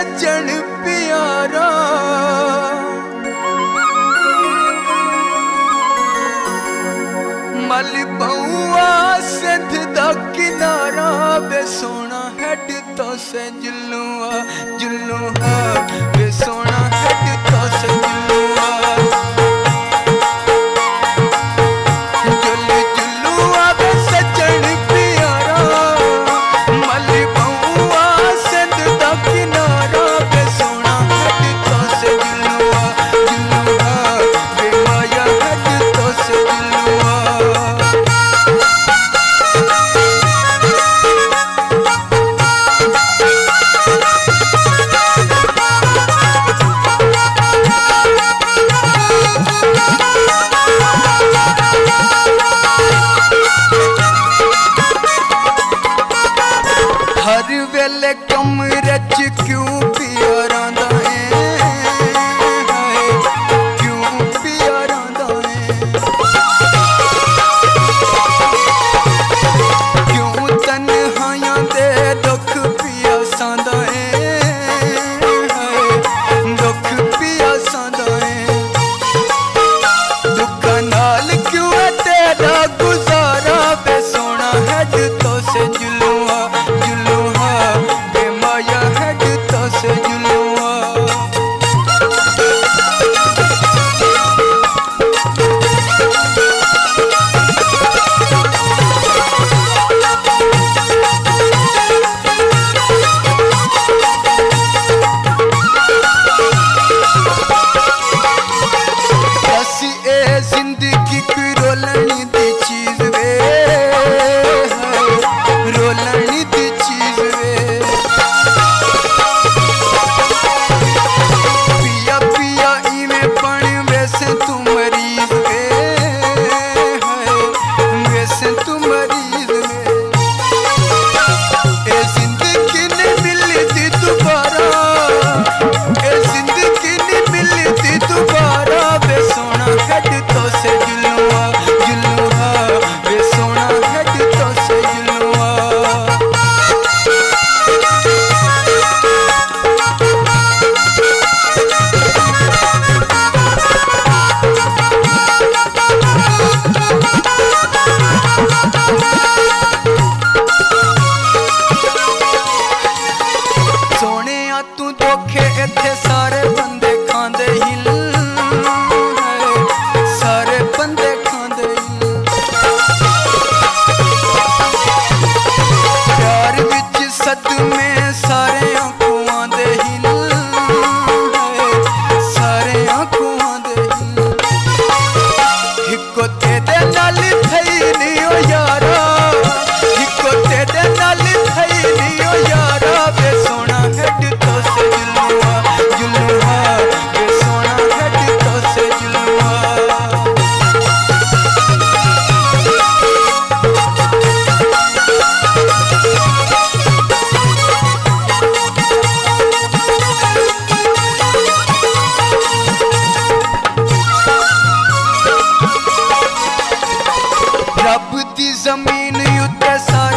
सजन प्यारा मल बहुआ सिंध दा किनारा वे सोना हेड तो से जुल्लुआ जुल्लुआ वे सोना हेड तो से जुल्लुआ जुल्लु जुल्लुआ वे सजन प्यारा मल बहुआ सिंध दा किनारा वे सोना हेड तो से जुल्लुआ जुल्लुआ वे माया हेड तो से जुल्लुआ हर वेले कमरे च क्यों पिया रंदा है क्यों पिया रंदा है क्यों तन्हाइयां दे दुख पिया सांदा है दुख पिया सांदा है दुखा नाल क्यों है तेरा गुजारा वे सोना हेड तो से जुल्लुआ जुल्लुआ वे माया हेड तो से जुल्लुआ बस ए जिंदगी की रोलनी दी चीज वे रोलनी दी चीज वे पिया पिया इवें पण वैसे तू मरीज वे वैसे तू मरीज वे ए जिंदगी नहीं मिलती दोबारा ए जिंदगी नहीं मिलती दोबारा वे सोना हेड तो से जुल्लुआ जुल्लुआ वे सोना हेड तो से जुल्लुआ सोने आ तू धोखे इत्थे सारे बंदे खांदे हिल सारे बंदे खांदे हिल प्यार विच सदमे सारे आंखों आंदे हिल सारे आंखों आंदे हिल हिको तेरे नाल थई नी ओ यारा हिको तेरे नाल थई नी ओ यारा वे सोना हेड तो से जुल्लुआ जुल्लुआ वे सोना हेड तो से जुल्लुआ रब दी जमीन उत्ते सारे